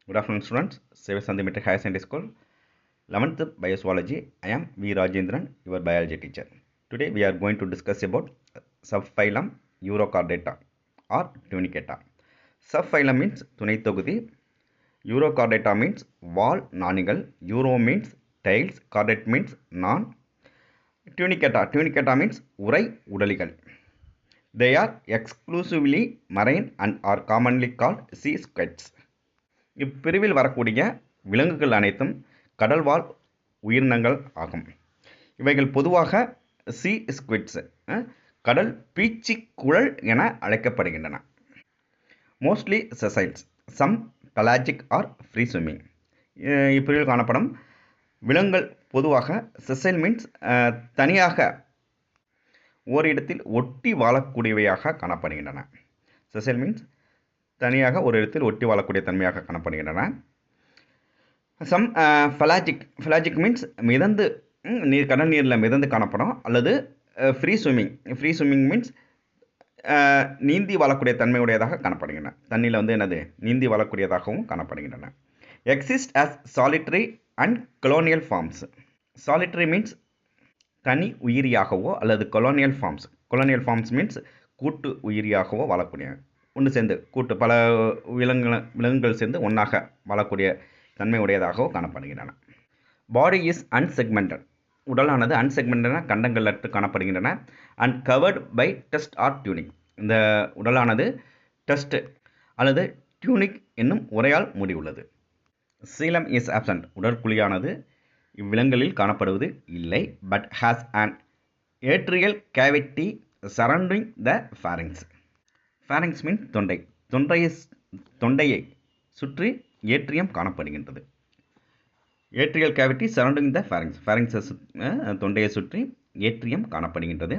Good afternoon, students. Sevasandhi Metric Higher Secondary School, 11th Biozoology. I am V. Rajendran, your biology teacher. Today we are going to discuss about subphylum Urochordata or Tunicata. Subphylum means துணை தொகுதி, Urochordata means வால் நாணிகள், Uro means tails, chordate means நான், Tunicata means உரை உடலிகள். They are exclusively marine and are commonly called sea squids. இப்பிரிவில் வரக்கூடிய விலங்குகள் அனைத்தும் கடல்வாழ் உயிரினங்கள் ஆகும். இவைகள் பொதுவாக சி ஸ்குவிட்ஸ் கடல் பீச்சிக்குழல் என அழைக்கப்படுகின்றன. Mostly sessiles, some pelagic are free swimming. இப்பிரிவில் காணப்படும் விலங்குகள் பொதுவாக செசைல் மீன்ஸ் தனியாக ஓரிடத்தில் ஒட்டி வாழக்கூடியவையாக காணப்படுகின்றன. செசைல் மீன்ஸ் தனியாக ஒரு இடத்தில் ஒட்டி வாழக்கூடிய தன்மையாக காணப்படுகின்றன. சம் ஃபெலாஜிக் மீன்ஸ் மிதந்து கடல் நீரில் மிதந்து காணப்படும், அல்லது ஃப்ரீ ஸ்விம்மிங் மீன்ஸ் நீந்தி வாழக்கூடிய தன்மையுடையதாக காணப்படுகின்றன. தண்ணியில் நீந்தி வாழக்கூடியதாகவும் காணப்படுகின்றன. Exist as solitary and colonial forms. Solitary means தனி உயிரியாகவோ அல்லது கொலோனியல் ஃபார்ம்ஸ் மீன்ஸ் கூட்டு உயிரியாகவோ வாழக்கூடிய, ஒன்று சேர்ந்து கூட்டு பல விலங்குகள் சேர்ந்து ஒன்றாக வாழக்கூடிய தன்மை உடையதாகவும் காணப்படுகின்றன. Body is unsegmented. உடலானது அன்செக்மெண்டடான கண்டங்களற்று காணப்படுகின்றன. And covered by test or tunic. இந்த உடலானது டெஸ்ட் அல்லது டியூனிக் என்னும் உரையால் மூடியுள்ளது. சீலம் இஸ் ஆப்சண்ட். உடற்குழியானது இவ்விலங்குகளில் காணப்படுவது இல்லை. But has an atrial cavity surrounding the pharynx. pharynx மீன் தொண்டை. தொண்டையை சுற்றி ஏட்ரியம் காணப்படுகின்றது. Atrial cavity surrounding the pharynx. தொண்டையை சுற்றி ஏட்ரியம் காணப்படுகின்றது.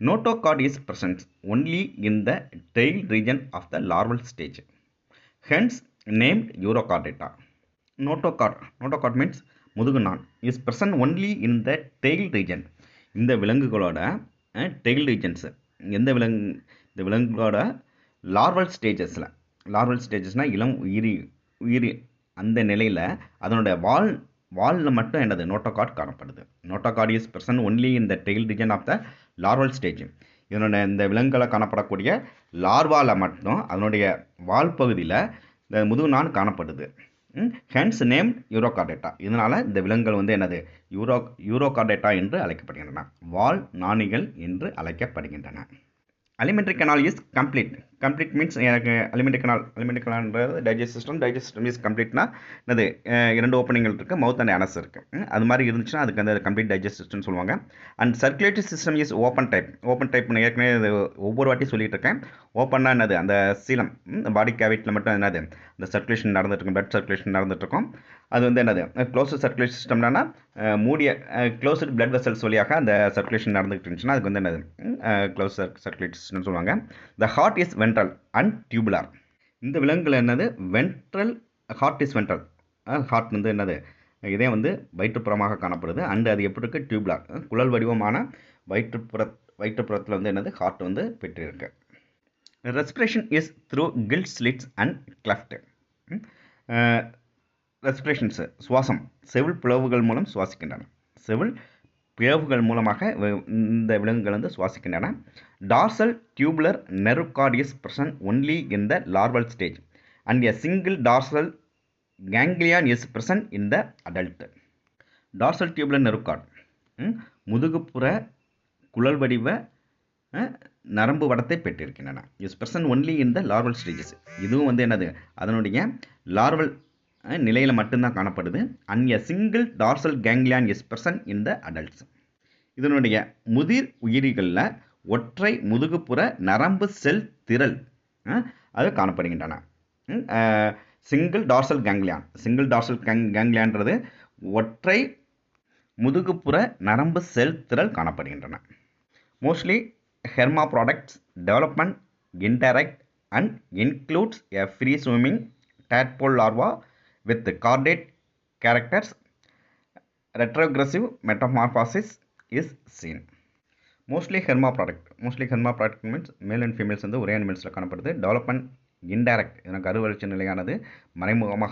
Notochord is present only in the tail region of the larval stage. Hence named Urochordata. Notochord means முதுகுநான் is present only in the tail region. இந்த விலங்குகளோட tail regions இந்த விலங்குகளோட larval ஸ்டேஜஸ்னால் இளம் உயிரி அந்த நிலையில் அதனுடைய வாலில் மட்டும் நோட்டோகார்ட் காணப்படுது. Notochord is present only in the tail region of the larval stage. இதனுடைய இந்த விலங்குகளை காணப்படக்கூடிய லார்வாவில் மட்டும் அதனுடைய வால் பகுதியில் இந்த முதுகுநான் காணப்படுது. Hence named Urochordata. இதனால் இந்த விலங்குகள் யூரோகார்டேட்டா என்று அழைக்கப்படுகின்றன. வால் நாணிகள் என்று அழைக்கப்படுகின்றன. alimentary canal is complete. Complete means alimentary canalன்றது digestive system is completeனா இரண்டு ஓப்பனிங்கள் இருக்குது, மவுத் அண்ட் அனஸ் இருக்குது. அது மாதிரி இருந்துச்சுன்னா அதுக்கு அந்த கம்ப்ளீட் டைஜஸ்டிவ் சிஸ்டம்னு சொல்லுவாங்க. And circulatory system is open type. ஏற்கனவே ஒவ்வொரு வாட்டி சொல்லிட்டு இருக்கேன். ஓப்பன்னா அந்த சீலம் பாடி கேவிட்டியில் மட்டும் அந்த சர்க்குலேஷன் நடந்துட்டுருக்கும், பிளட் சர்க்குலேஷன் நடந்துட்டுருக்கும். அது க்ளோஸ்டு சர்க்குலேஷன் சிஸ்டம்னா மூடிய க்ளோஸ்டு பிளட் வெசல்ஸ் வழியாக அந்த சர்க்குலேஷன் நடந்துகிட்டு இருந்துச்சுன்னா அதுக்கு க்ளோஸ் சர்க்குலேட்டரி சிஸ்டம்னு சொல்லுவாங்க. The heart is ventral and tubular. இந்த விலங்குகள் ventral, heart is ventral. Heart இதே வயிற்றுப்புறமாக காணப்படுது. அண்டு அது எப்படி இருக்குது, டியூபுலர், குழல் வடிவமான வயிற்றுப்புறத்தில் ஹார்ட் பெற்றிருக்கு. Respiration is through kill slits and cleft. Respirations சுவாசம் செவில் பிளவுகள் மூலம் சுவாசிக்கின்றன. செவில் பிளவுகள் மூலமாக இந்த விலங்குகள் சுவாசிக்கின்றன. Dorsal tubular nerve cord is present only in the larval stage and a single dorsal ganglion is present in the adult. Dorsal tubular nerve cord முதுகுப்புற குழல் வடிவ நரம்பு வடத்தை பெற்றிருக்கின்றன. Is present only in the larval stages. இதுவும் அதனுடைய larval நிலையில் மட்டும்தான் காணப்படுது. And a single dorsal ganglion is present in the adults. இதனுடைய முதிர் உயிரிகளில் ஒற்றை முதுகுப்புற நரம்பு செல் திரள் அது காணப்படுகின்றன. சிங்கிள் டார்சல் கேங்க்லியான்றது ஒற்றை முதுகுப்புற நரம்பு செல் திரள் காணப்படுகின்றன. Mostly hermaphrodites development indirect and includes a free swimming tadpole larva with chordate characters. Retrogressive metamorphosis is seen. Mostly hermaphrodite means male and females ஒரே அனிமல்ஸில் காணப்படுது. டெவலப்மெண்ட் இன்டைரக்ட், எனக்கு அறுவளர்ச்சி நிலையானது மறைமுகமாக